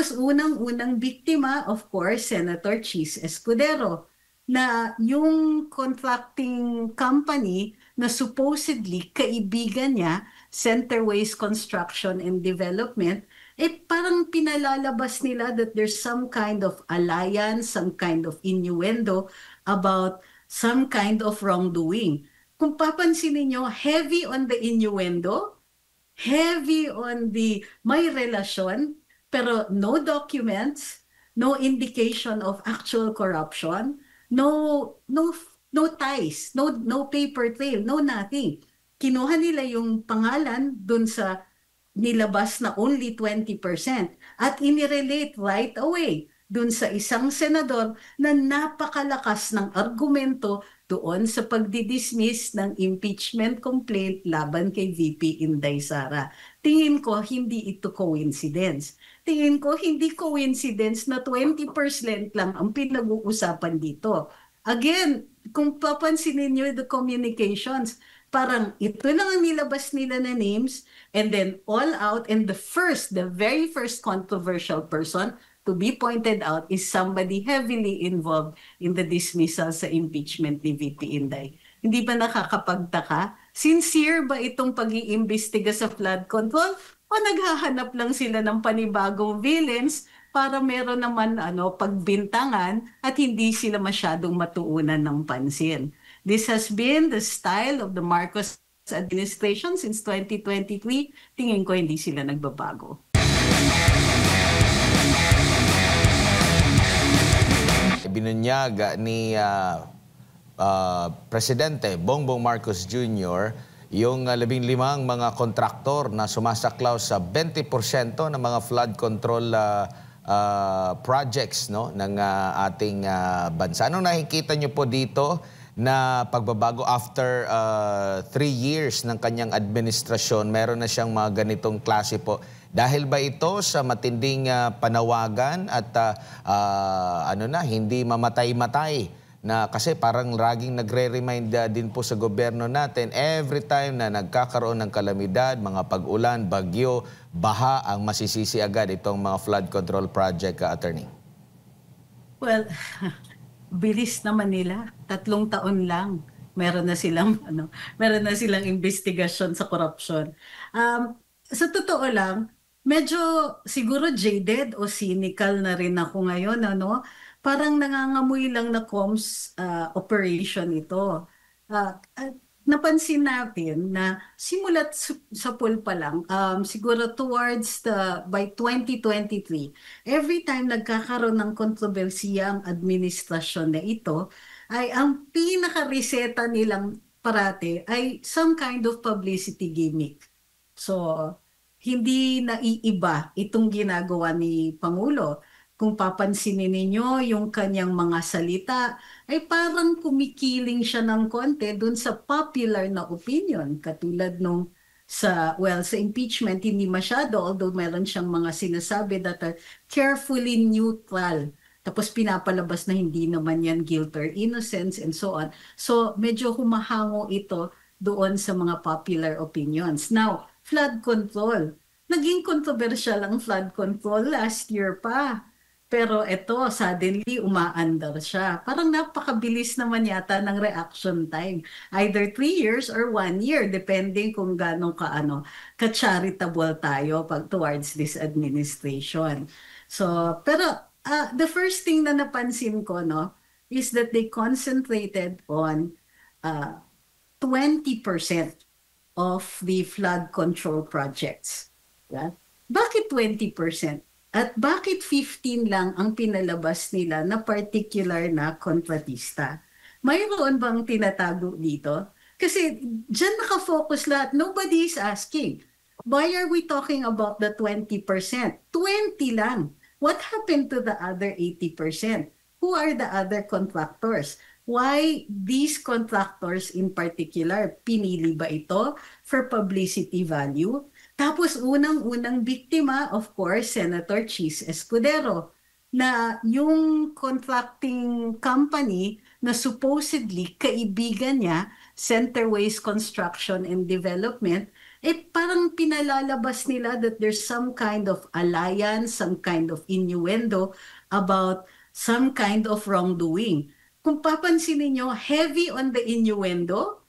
Tapos unang-unang biktima, of course, Senator Chis Escudero, na yung contracting company na supposedly kaibigan niya, Centerways Construction and Development, parang pinalalabas nila that there's some kind of alliance, some kind of innuendo about some kind of wrongdoing. Kung papansin niyo, heavy on the innuendo, heavy on the may relasyon, pero no documents, no indication of actual corruption, no ties, no paper trail, no nothing. Kinuha nila yung pangalan dun sa nilabas na only 20% at inirelate right away dun sa isang senador na napakalakas ng argumento doon sa pagdidismiss ng impeachment complaint laban kay VP Inday Sara. Tingin ko hindi ito coincidence. Tingin ko hindi coincidence na 20% lang ang pinag-uusapan dito. Again, kung papansinin niyo the communications, parang ito lang ang nilabas nila na names, and then all out, and the very first controversial person to be pointed out is somebody heavily involved in the dismissal sa impeachment ni VP Inday. Hindi ba nakakapagtaka? Sincere ba itong pag-iimbestiga sa flood control? O naghahanap lang sila ng panibagong villains para meron naman pagbintangan at hindi sila masyadong matuunan ng pansin? This has been the style of the Marcos administration since 2023. Tingin ko hindi sila nagbabago. Binunyag ni Presidente Bongbong Marcos Jr. yung 15 mga kontraktor na sumasaklaw sa 20% ng mga flood control projects ng ating bansa. Anong nakikita nyo po dito na pagbabago after 3 years ng kanyang administrasyon? Meron na siyang mga ganitong klase po. Dahil ba ito sa matinding panawagan at hindi mamatay-matay? Na kasi parang laging nagre-remind din po sa gobyerno natin every time na nagkakaroon ng kalamidad, mga pag-ulan, bagyo, baha, ang masisisi agad itong mga flood control project, attorney. Well, bilis naman nila. 3 taon lang. Meron na silang investigasyon sa corruption. Sa totoo lang, medyo siguro jaded o cynical na rin ako ngayon, Parang nangangamoy lang na comms operation ito. Napansin natin na simulat sa poll pa lang, siguro by 2023, every time nagkakaroon ng kontrobersiya ang administrasyon na ito, ay ang pinaka-reseta nilang parate ay some kind of publicity gimmick. So, hindi naiiba itong ginagawa ni Pangulo. Kung papansinin ninyo yung kanyang mga salita, ay parang kumikiling siya ng konti dun sa popular na opinion. Katulad nung sa impeachment, hindi masyado, although meron siyang mga sinasabi that are carefully neutral. Tapos pinapalabas na hindi naman yan guilt or innocence and so on. So medyo humahango ito doon sa mga popular opinions. Now, flood control. Naging controversial ang flood control last year pa. Pero ito, suddenly, umaandar siya. Parang napakabilis naman yata ng reaction time. Either 3 years or 1 year, depending kung gano'ng ka-charitable tayo towards this administration. So, pero the first thing na napansin ko, is that they concentrated on 20% of the flood control projects. Yeah? Bakit 20%? At bakit 15 lang ang pinalabas nila na particular na kontratista? Mayroon bang tinatago dito? Kasi dyan nakafocus lahat. Nobody is asking, why are we talking about the 20%? 20 lang. What happened to the other 80%? Who are the other contractors? Why these contractors in particular? Pinili ba ito for publicity value? Tapos unang-unang biktima, of course, Senator Chis Escudero, na yung contracting company na supposedly kaibigan niya, Centerways Construction and Development, parang pinalalabas nila that there's some kind of alliance, some kind of innuendo about some kind of wrongdoing. Kung papansin niyo, heavy on the innuendo,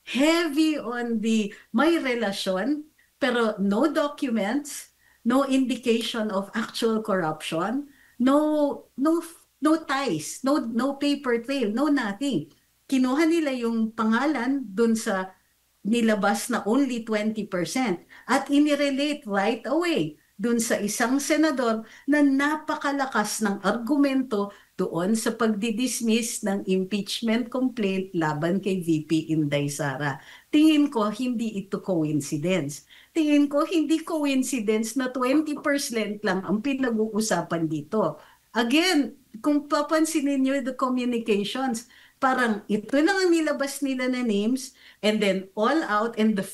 heavy on the may relasyon, pero no documents, no indication of actual corruption, no no ties, no paper trail, no nothing. Kinuha nila yung pangalan dun sa nilabas na only 20% at inirelate right away dun sa isang senador na napakalakas ng argumento doon sa pagdidismiss ng impeachment complaint laban kay VP Inday Sara. Tingin ko hindi ito coincidence. Tingin ko hindi coincidence na 20% lang ang pinag-uusapan dito. Again, kung papansinin niyo the communications, parang ito lang ang nilabas nila na names, and then all out, and the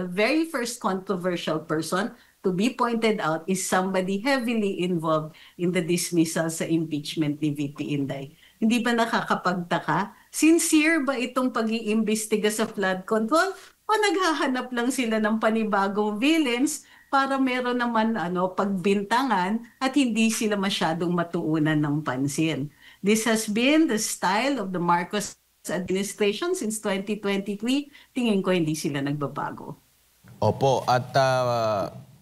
very first controversial person to be pointed out is somebody heavily involved in the dismissal sa impeachment ni VP Inday. Hindi ba nakakapagtaka? Sincere ba itong pag-iimbestiga sa flood control? O naghahanap lang sila ng panibagong villains para meron naman pagbintangan at hindi sila masyadong matuunan ng pansin? This has been the style of the Marcos administration since 2023. Tingin ko hindi sila nagbabago. Opo, at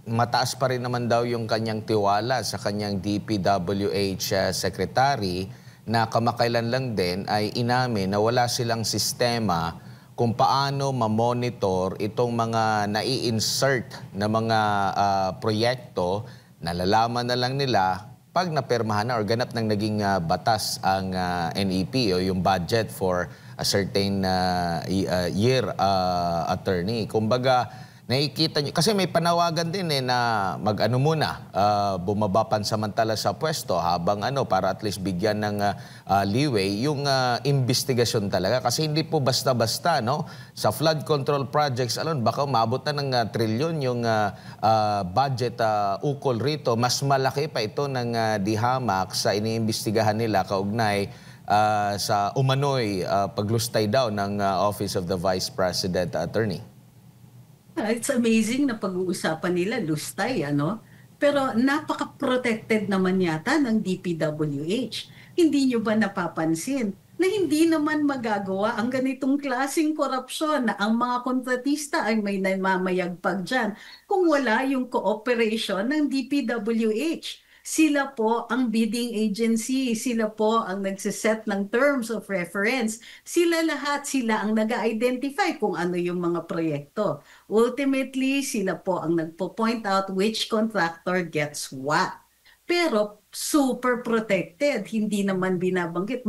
mataas pa rin naman daw yung kanyang tiwala sa kanyang DPWH secretary na kamakailan lang din ay inamin na wala silang sistema kung paano ma-monitor itong mga nai-insert na mga proyekto. Nalalaman na lang nila pag napirmahan na or ganap ng naging batas ang NEP o yung budget for a certain year, attorney. Kumbaga, nakikita nyo, kasi may panawagan din na mag-ano muna, bumaba pansamantala sa pwesto habang para at least bigyan ng leeway yung investigasyon talaga. Kasi hindi po basta-basta, no? Sa flood control projects alone, baka umabot na ng trilyon yung budget ukol rito. Mas malaki pa ito ng dihamak sa iniimbestigahan nila kaugnay sa umano'y paglustay daw ng Office of the Vice President, Attorney. It's amazing na pag-uusapan nila lustay, Pero napaka-protected naman yata ng DPWH. Hindi nyo ba napapansin na hindi naman magagawa ang ganitong klaseng korupsyon na ang mga kontratista ay may namamayagpag dyan kung wala yung cooperation ng DPWH? Sila po ang bidding agency, sila po ang nagsiset ng terms of reference, sila ang nag-identify kung ano yung mga proyekto. Ultimately, sila po ang nagpo-point out which contractor gets what. Pero super protected, hindi naman binabanggit.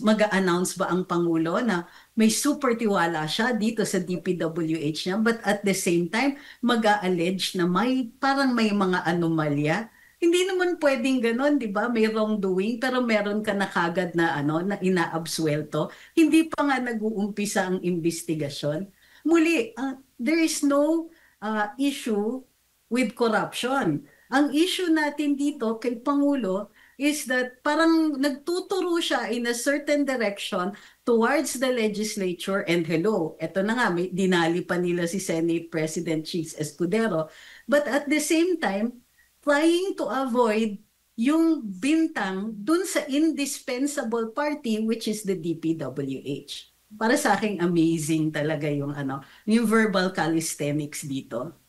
Mag-a-announce ba ang Pangulo na may super tiwala siya dito sa DPWH niya, but at the same time, mag-a-allege na parang may mga anomalya? Hindi naman pwedeng ganon, di ba? May wrongdoing, pero meron ka na kagad na, na inaabsuelto. Hindi pa nga nag-uumpisa ang investigasyon. Muli, there is no issue with corruption. Ang issue natin dito kay Pangulo is that parang nagtuturo siya in a certain direction towards the legislature, and hello, eto na nga, dinali pa nila si Senate President Cheese Escudero. But at the same time, trying to avoid yung bintang dun sa indispensable party, which is the DPWH. Para sa akin, amazing talaga yung yung verbal calisthenics dito.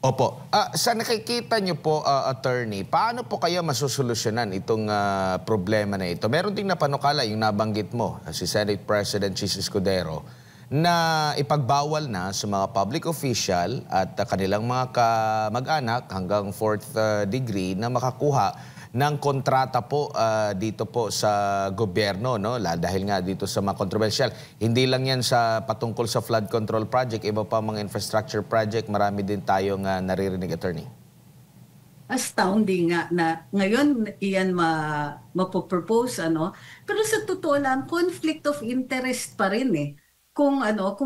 Opo. Sa nakikita niyo po, attorney, paano po kaya masusolusyonan itong problema na ito? Meron ding napanukala yung nabanggit mo, si Senate President Cheese Escudero, na ipagbawal na sa mga public official at kanilang mga kamag-anak hanggang 4th degree na makakuha ng kontrata po dito po sa gobyerno, no? Dahil nga dito sa mga controversial. Hindi lang yan sa patungkol sa flood control project, iba pa mga infrastructure project, marami din tayong naririnig, attorney. Astounding nga na ngayon iyan mapopropose, pero sa totoo lang, conflict of interest pa rin kung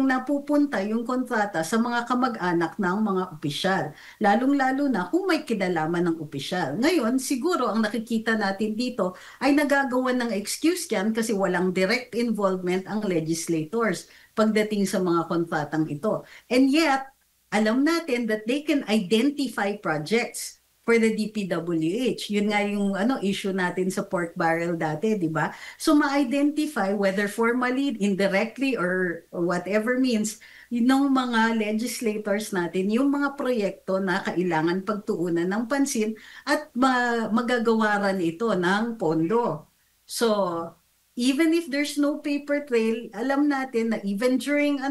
napupunta yung kontrata sa mga kamag-anak ng mga opisyal, lalong-lalo na kung may kinalaman ng opisyal. Ngayon, siguro ang nakikita natin dito ay nagagawa ng excuse yan kasi walang direct involvement ang legislators pagdating sa mga kontratang ito. And yet, alam natin that they can identify projects for the DPWH. Yun nga yung issue natin sa pork barrel dati, di ba? So ma-identify whether formally, indirectly, or whatever means, ng mga legislators natin, yung mga proyekto na kailangan pagtuunan ng pansin at magagawaran ito ng pondo. So, even if there's no paper trail, alam natin na even during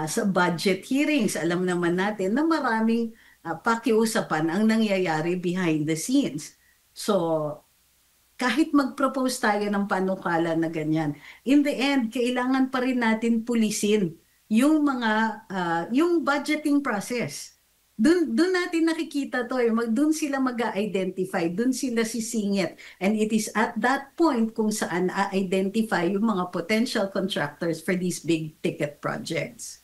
sa budget hearings, alam naman natin na maraming pakiusapan ang nangyayari behind the scenes. So, kahit mag-propose tayo ng panukala na ganyan, in the end, kailangan pa rin natin pulisin yung yung budgeting process. Doon natin nakikita to, doon sila mag-identify, doon sila sisingit. And it is at that point kung saan a-identify yung mga potential contractors for these big ticket projects.